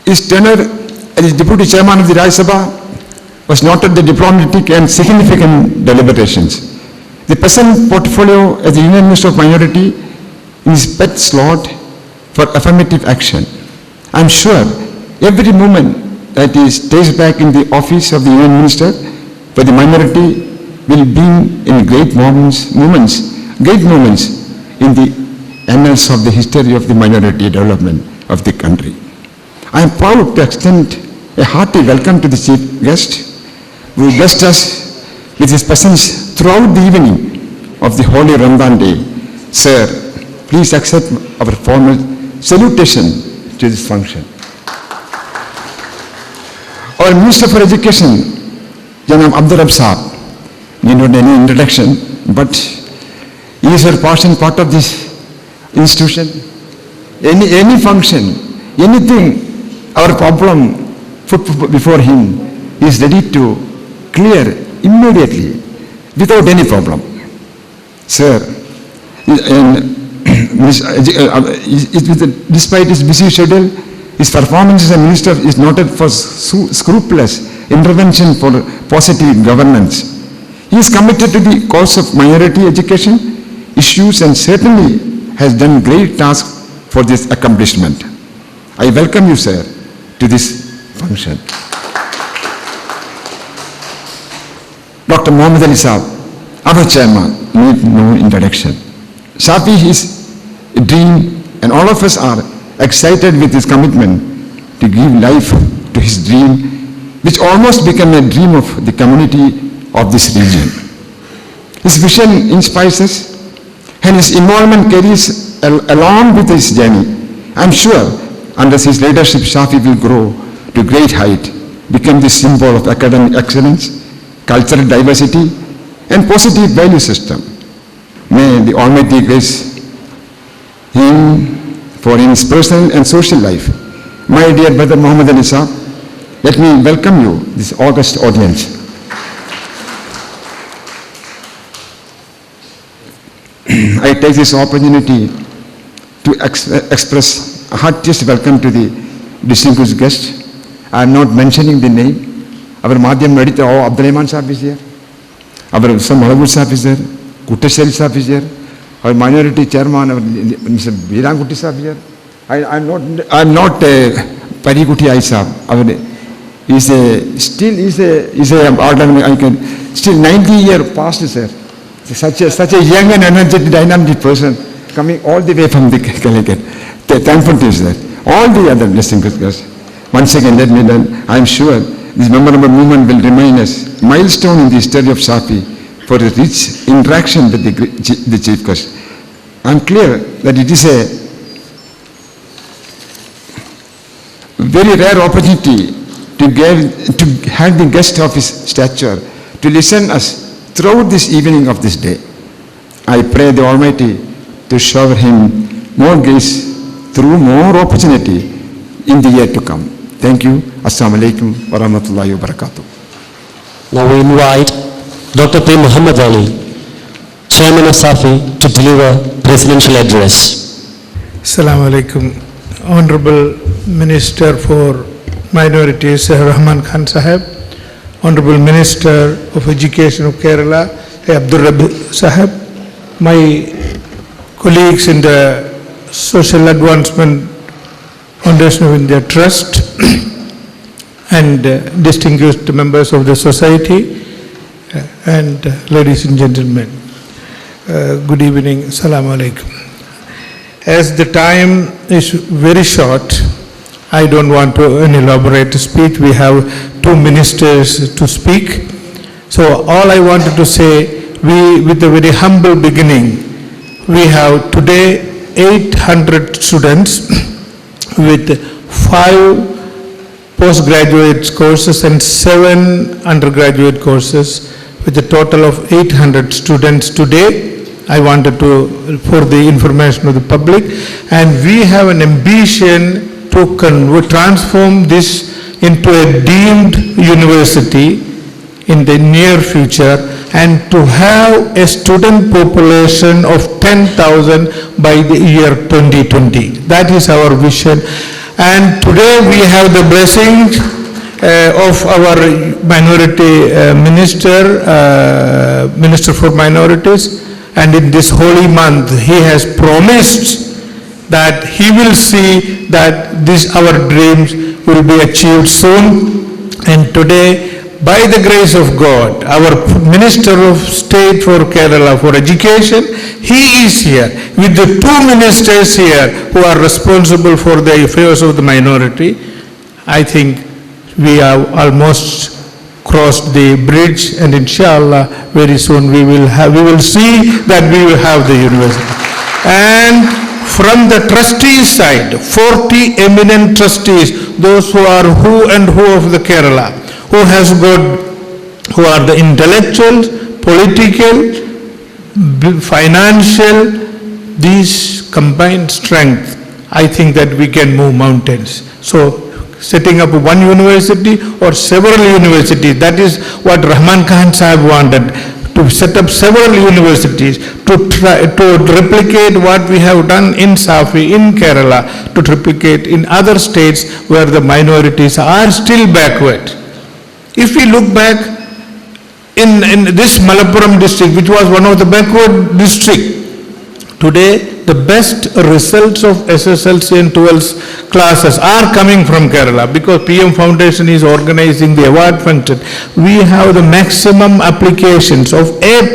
His tenure as Deputy Chairman of the Rajya Sabha was noted the diplomatic and significant deliberations. The present portfolio as the Union Minister of Minority in his pet slot for affirmative action. I am sure every moment that he stays back in the office of the Union Minister for the minority will bring in great moments in the annals of the history of the minority development of the country. I am proud to extend a hearty welcome to the chief guest who blessed us with his presence throughout the evening of the holy Ramadan day. Sir, please accept our formal salutation to this function. Our Minister for Education, Janab Abdul Saab, need not any introduction, but he is a part of this institution. Any function, anything, our problem put before him, he is ready to clear immediately without any problem. Sir, despite his busy schedule, his performance as a minister is noted for scrupulous intervention for positive governance. He is committed to the cause of minority education issues and certainly has done great task for this accomplishment. I welcome you, sir, to this function. Dr. Muhammad Ali Saab, our chairman, need no introduction. SAFI is a dream and all of us are excited with his commitment to give life to his dream, which almost became a dream of the community of this region. His vision inspires us and his involvement carries along with his journey. I am sure under his leadership, SAFI will grow to great height, become the symbol of academic excellence, cultural diversity, and positive value system. May the Almighty grace him for his personal and social life. My dear brother Muhammad Ali Saab, let me welcome you, this august audience. I take this opportunity to express a heartiest welcome to the distinguished guest. I am not mentioning the name. Our Madhyam editor, Abdurrahman Saab is here. Our Malagud Saab is there. Kuttashari Saab is here. Our minority chairman, Mr. Virangutti Saab is here. I am not Parikuti Ai Saab. Still 90 years past, sir. Such a young and energetic, dynamic person coming all the way from the Calicut. Thankful to you, sir. All the other distinguished guests. Once again, let me tell, I am sure this memorable movement will remain as a milestone in the history of SAFI for a rich interaction with the chief guest. I am clear that it is a very rare opportunity to have the guest of his stature to listen us throughout this evening of this day. I pray the Almighty to shower him more grace through more opportunity in the year to come. Thank you. Assalamu alaikum wa rahmatullahi wa barakatuh. Now we invite Dr. P. Muhammad Ali, Chairman of SAFI, to deliver presidential address. Assalamu alaikum. Honorable Minister for Minorities, Rahman Khan Sahib, Honorable Minister of Education of Kerala, Abdul Rabbi Sahib, my colleagues in the Social Advancement Foundation of India Trust, and distinguished members of the society, and ladies and gentlemen, good evening, Assalamu alaikum. As the time is very short, I don't want to elaborate speech. We have two ministers to speak. So all I wanted to say, with a very humble beginning, we have today 800 students with 5 postgraduate courses and 7 undergraduate courses, with a total of 800 students today. I wanted to, for the information of the public, and we have an ambition to transform this into a deemed university in the near future, and to have a student population of 10,000 by the year 2020. That is our vision. And today we have the blessing of our minority Minister for Minorities, and in this holy month he has promised that he will see that our dreams will be achieved soon. And today, by the grace of God, our Minister of State for Kerala for Education, he is here with the two ministers here who are responsible for the affairs of the minority. I think we have almost crossed the bridge, and inshallah very soon we will see that we will have the university. And from the trustees side, 40 eminent trustees, those who are who and who of the Kerala, who are the intellectuals, political, financial, these combined strength, I think that we can move mountains. So setting up one university or several universities, that is what Rahman Khan Sahib wanted, to set up several universities, to replicate what we have done in SAFI, in Kerala, to replicate in other states where the minorities are still backward. If we look back in this Malappuram district, which was one of the backward districts, today the best results of SSLC and 12th classes are coming from Kerala, because PM Foundation is organizing the award function. We have the maximum applications of A+,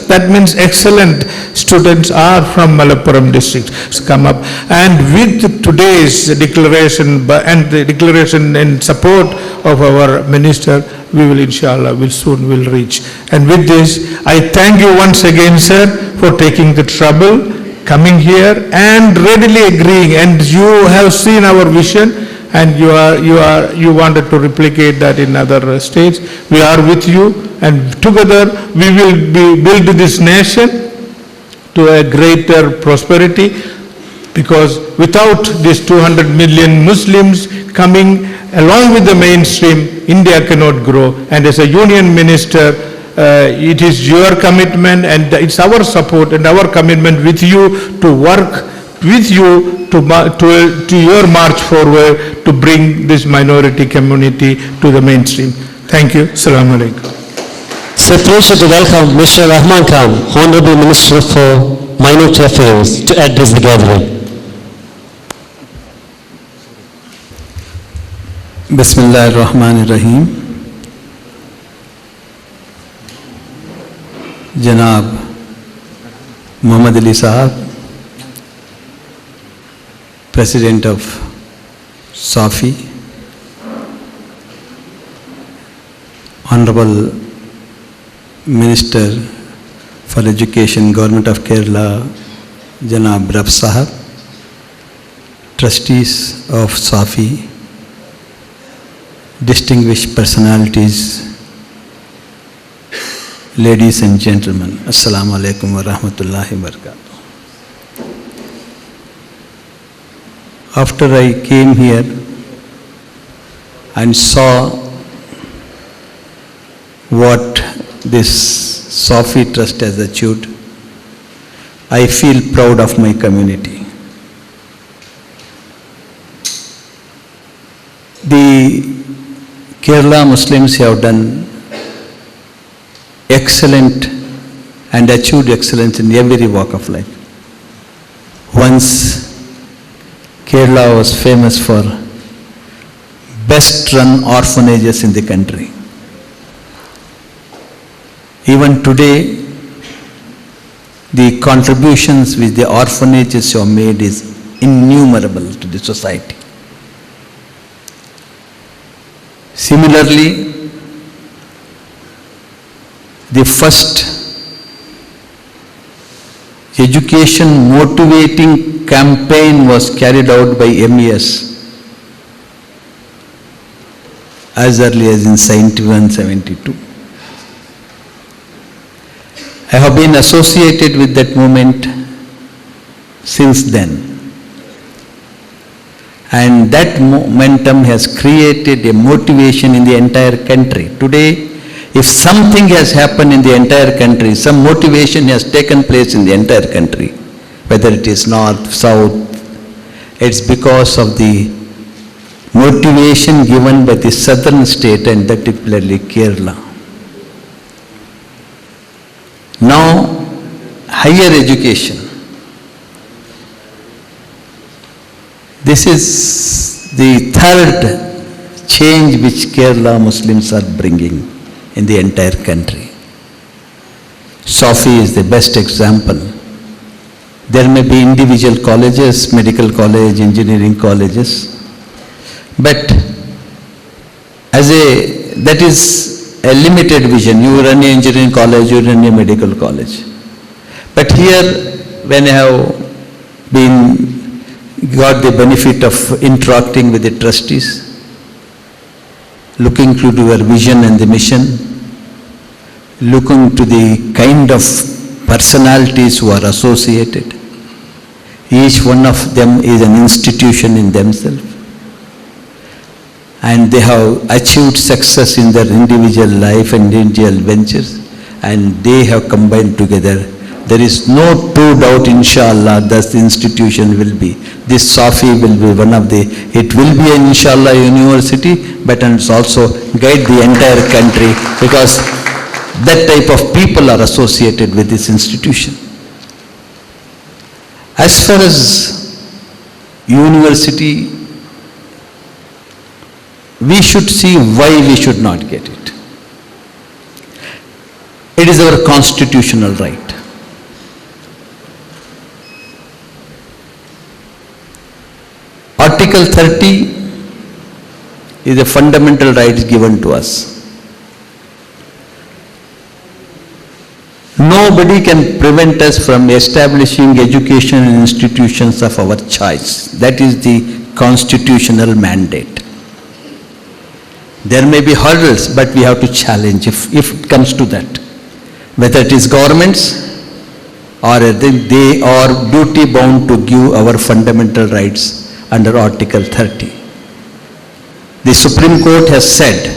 that means excellent students are from Malappuram district come up. And with today's declaration and the declaration in support of our minister, we will inshallah soon reach. And with this, I thank you once again, sir, for taking the trouble, coming here and readily agreeing, and you have seen our vision, and you wanted to replicate that in other states. We are with you, and together we will build this nation to a greater prosperity, because without these 200 million Muslims coming along with the mainstream, India cannot grow. And as a union minister, it is your commitment and it's our support and our commitment with you to work with you to your march forward to bring this minority community to the mainstream. Thank you. Assalamu alaikum. It's a pleasure to welcome Mr. Rahman Khan, Honorable Minister for Minority Affairs, to address the gathering. Bismillahirrahmanirrahim. Janab Muhammad Ali Sahab, President of SAFI, Honorable Minister for Education, Government of Kerala, Janab Rab Sahab, Trustees of SAFI, distinguished personalities, ladies and gentlemen, Assalamu alaikum wa rahmatullahi wa barakatuh. After I came here and saw what this SAFI Trust has achieved, I feel proud of my community. The Kerala Muslims have done excellent and achieved excellence in every walk of life. Once Kerala was famous for best run orphanages in the country. Even today, the contributions which the orphanages have made is innumerable to the society. Similarly, the first education motivating campaign was carried out by MES as early as in 71-72. I have been associated with that movement since then. And that momentum has created a motivation in the entire country. Today, if something has happened in the entire country, some motivation has taken place in the entire country, whether it is north, south, it's because of the motivation given by the southern state and particularly Kerala. Now, higher education. This is the third change which Kerala Muslims are bringing in the entire country. SAFI is the best example. There may be individual colleges, medical college, engineering colleges, but that is a limited vision. You run an engineering college, you run a medical college. But here, when I have got the benefit of interacting with the trustees, looking to your vision and the mission, looking to the kind of personalities who are associated. Each one of them is an institution in themselves. And they have achieved success in their individual life and individual ventures, and they have combined together. There is no true doubt, inshallah, that the institution will be. This SAFI will be one of the, it will be an inshallah university, but it's also guide the entire country, because that type of people are associated with this institution. As far as university, we should see why we should not get it. It is our constitutional right. Article 30 is a fundamental right given to us. Nobody can prevent us from establishing educational institutions of our choice. That is the constitutional mandate. There may be hurdles, but we have to challenge if it comes to that. Whether it is governments or they are duty bound to give our fundamental rights under Article 30. The Supreme Court has said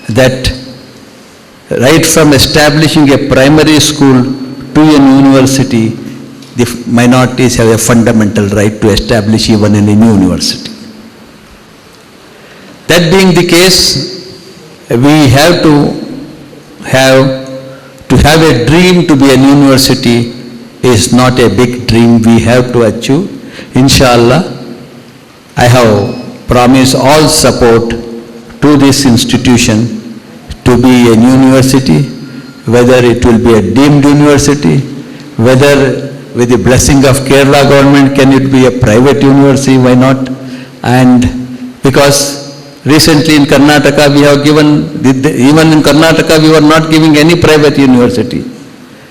that right from establishing a primary school to a university, the minorities have a fundamental right to establish even in a university. That being the case, we have a dream to be a university is not a big dream. We have to achieve. Inshallah, I have promised all support to this institution to be a university, whether it will be a deemed university, whether with the blessing of Kerala government can it be a private university, why not? And because recently in Karnataka we have given, even in Karnataka we were not giving any private university.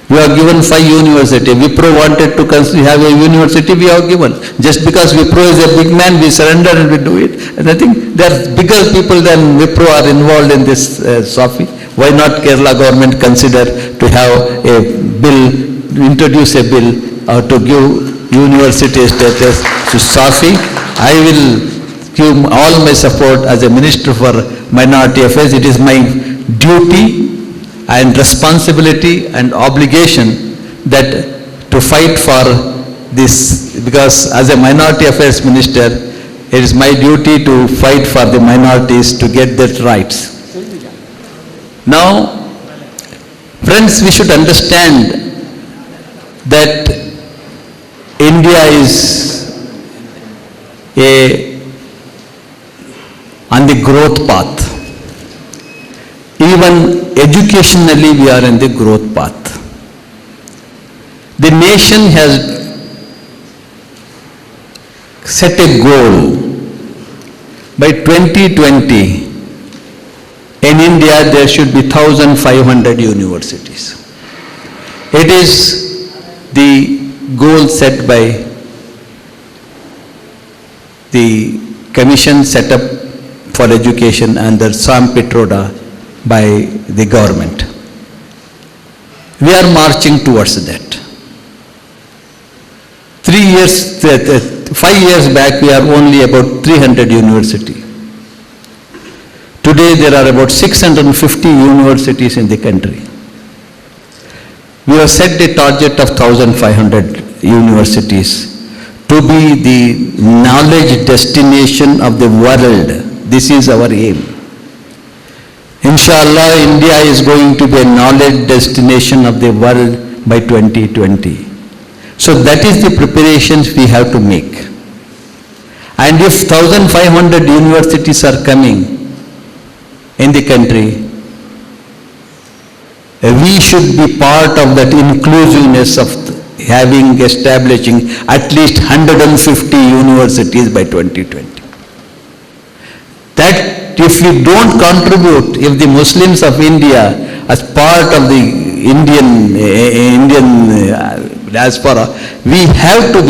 We have given 5 universities. Wipro wanted to have a university, we have given. Just because Wipro is a big man, we surrender and we do it. And I think there are bigger people than Wipro are involved in this SAFI. Why not Kerala government consider to have a bill, introduce a bill to give university status to SAFI? I will give all my support as a Minister for Minority Affairs. It is my duty and responsibility and obligation that to fight for this, because as a Minority Affairs Minister, it is my duty to fight for the minorities to get their rights. Now, friends, we should understand that India is on the growth path. Even educationally we are in the growth path. The nation has set a goal. By 2020, in India there should be 1,500 universities. It is the goal set by the commission set up for education under Sam Pitroda by the government. We are marching towards that. 5 years back we are only about 300 universities. Today there are about 650 universities in the country. We have set the target of 1,500 universities to be the knowledge destination of the world. This is our aim. Inshallah, India is going to be a knowledge destination of the world by 2020. So that is the preparations we have to make. And if 1,500 universities are coming in the country, we should be part of that inclusiveness of establishing at least 150 universities by 2020. That if we don't contribute, if the Muslims of India as part of the Indian diaspora, we have to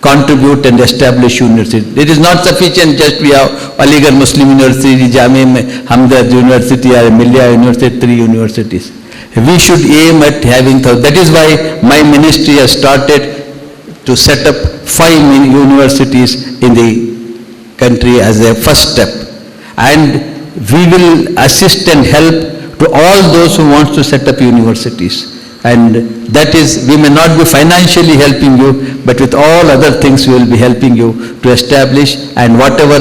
contribute and establish universities. It is not sufficient just we have Aligarh Muslim University, Jamia Hamdard University or Millia University, 3 universities. We should aim at having, that is why my ministry has started to set up 5 universities in the country as a first step. And we will assist and help to all those who want to set up universities. And that is, we may not be financially helping you, but with all other things we will be helping you to establish, and whatever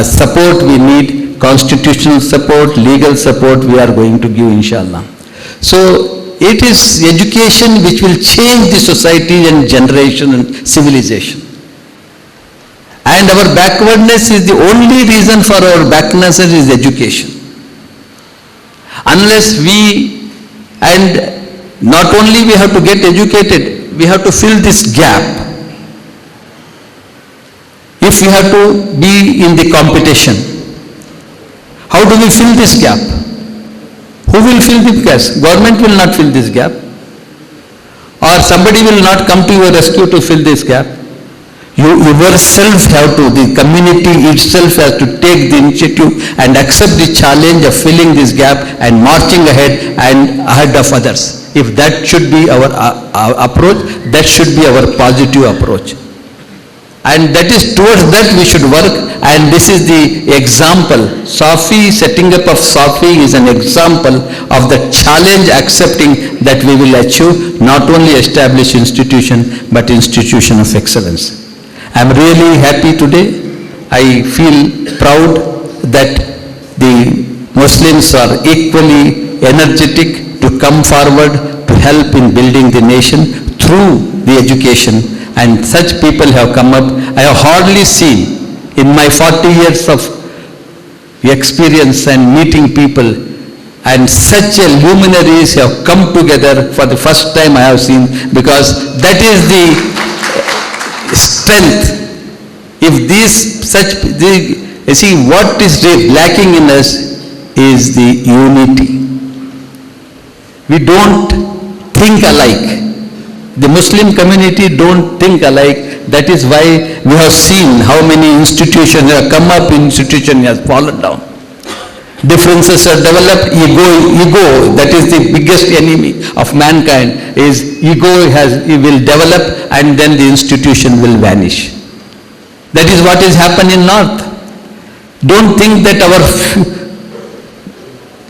support we need, constitutional support, legal support, we are going to give, inshallah. So it is education which will change the society and generation and civilization. And our backwardness is the only reason for our backwardness is education. Unless we, and not only we have to get educated, we have to fill this gap. If we have to be in the competition, how do we fill this gap? Who will fill the gap? Government will not fill this gap. Or somebody will not come to your rescue to fill this gap. You yourself have to, the community itself has to take the initiative and accept the challenge of filling this gap and marching ahead and ahead of others. If that should be our approach, that should be our positive approach. And that is towards that we should work, and this is the example. SAFI, setting up of SAFI is an example of the challenge accepting that we will achieve, not only establish institution, but institution of excellence. I am really happy today. I feel proud that the Muslims are equally energetic to come forward to help in building the nation through the education, and such people have come up. I have hardly seen in my 40 years of experience and meeting people, and such a luminaries have come together for the first time I have seen, because that is the strength. If these such, you see, what is lacking in us is the unity. We don't think alike. The Muslim community don't think alike. That is why we have seen how many institutions have come up, institution has fallen down. Differences are developed, ego, that is the biggest enemy of mankind, is ego will develop and then the institution will vanish. That is what has happened in North. Don't think that our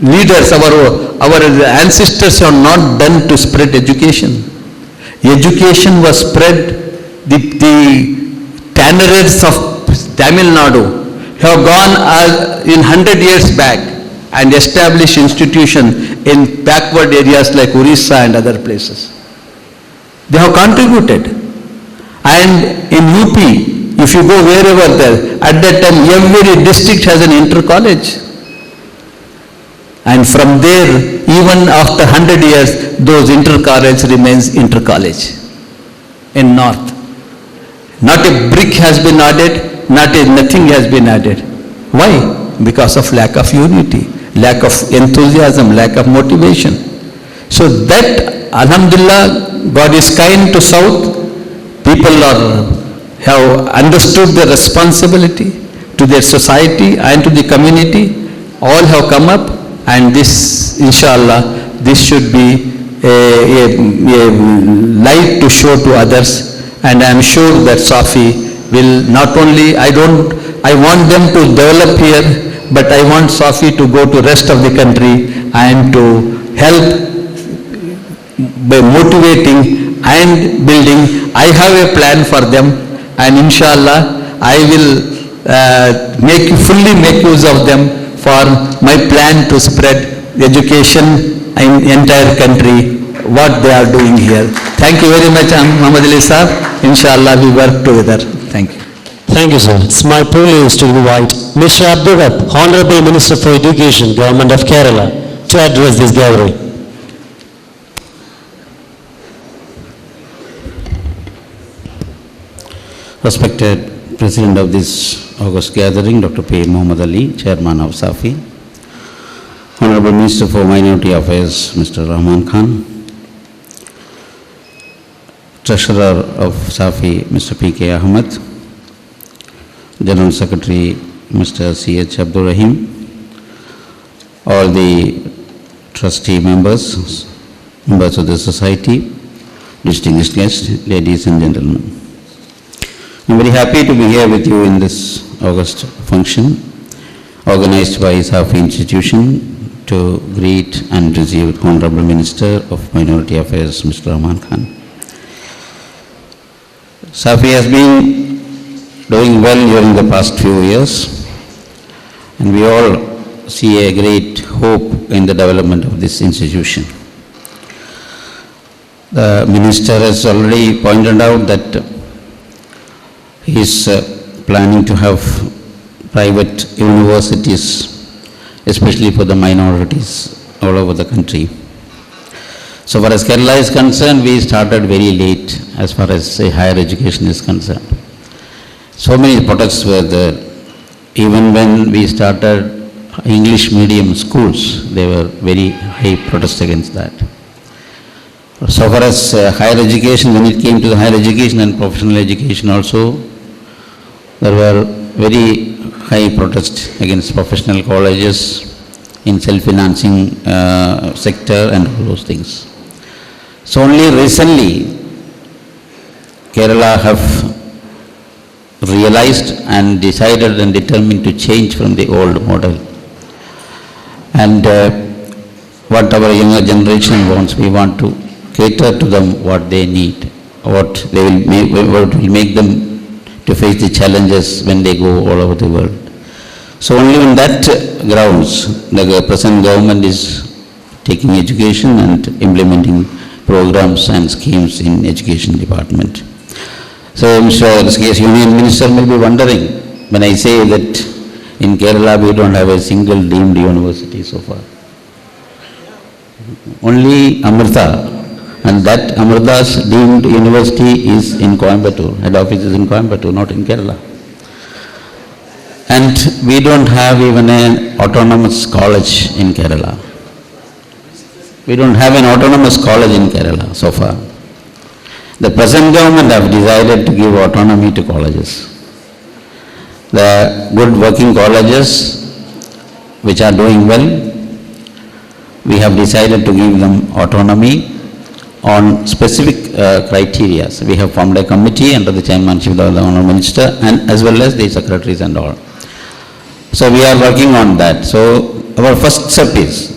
leaders, our ancestors have not done to spread education. Education was spread, the tannerers of Tamil Nadu have gone in 100 years back and established institution in backward areas like Orissa and other places. They have contributed. And in UP, if you go wherever there, at that time every district has an inter-college. And from there, even after 100 years, those inter-college remains inter-college in North. Not a brick has been added, nothing has been added. Why? Because of lack of unity, lack of enthusiasm, lack of motivation. So that, Alhamdulillah, God is kind to South. People have understood their responsibility to their society and to the community. All have come up, and this, inshallah, this should be a light to show to others. And I am sure that SAFI will not only, I want them to develop here, but I want SAFI to go to rest of the country and to help by motivating and building. I have a plan for them, and inshallah, I will fully make use of them for my plan to spread education in entire country, what they are doing here. Thank you very much, Muhammad Ali Sahab. Inshallah, we work together. Thank you. Thank you, sir. It's my privilege to invite Mr. Abdul Rahman, Honorable Minister for Education, Government of Kerala, to address this gathering. Respected President of this August gathering, Dr. P. Muhammad Ali, Chairman of SAFI, Honorable Minister for Minority Affairs, Mr. Rahman Khan, Treasurer of SAFI, Mr. P.K. Ahmed, General Secretary, Mr. C.H. Abdul Rahim, all the trustee members, members of the society, distinguished guests, ladies and gentlemen. I'm very happy to be here with you in this August function organized by SAFI institution to greet and receive Honorable Minister of Minority Affairs, Mr. Rahman Khan. SAFI has been doing well during the past few years, and we all see a great hope in the development of this institution. The Minister has already pointed out that he is planning to have private universities, especially for the minorities all over the country. So far as Kerala is concerned, we started very late as far as higher education is concerned. So many protests were there. Even when we started English medium schools, there were very high protests against that. So far as higher education, when it came to the higher education and professional education also, there were very high protests against professional colleges in self-financing sector and all those things. So only recently, Kerala have realized and decided and determined to change from the old model. And what our younger generation wants, we want to cater to them what they need, what will make them to face the challenges when they go all over the world. So only on that grounds, the present government is taking education and implementing programs and schemes in education department. So Mr. Union Minister may be wondering when I say that in Kerala we don't have a single deemed university so far. Only Amrita, and that Amrita's deemed university is in Coimbatore, head office is in Coimbatore, not in Kerala. And we don't have even an autonomous college in Kerala. We don't have an autonomous college in Kerala so far. The present government have decided to give autonomy to colleges. The good working colleges which are doing well, we have decided to give them autonomy on specific criteria. We have formed a committee under the chairmanship of the Honourable Minister and as well as the secretaries and all. So we are working on that. So our first step is,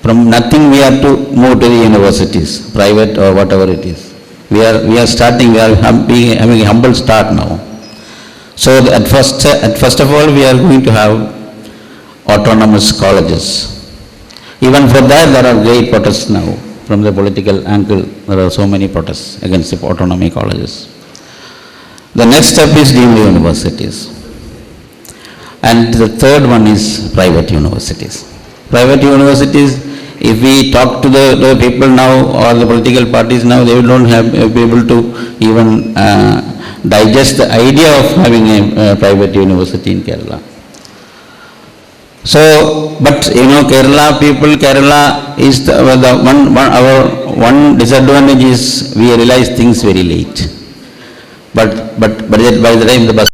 from nothing we have to move to the universities, private or whatever it is. We are starting, we are having a humble start now. So at first of all, we are going to have autonomous colleges. Even for that, there are great protests now. From the political angle, there are so many protests against the autonomy colleges. The next step is deemed universities. And the third one is private universities. Private universities, if we talk to the people now or the political parties now, they don't be able to even digest the idea of having a private university in Kerala. So, but you know, Kerala is our one disadvantage is we realize things very late. But by the time the bus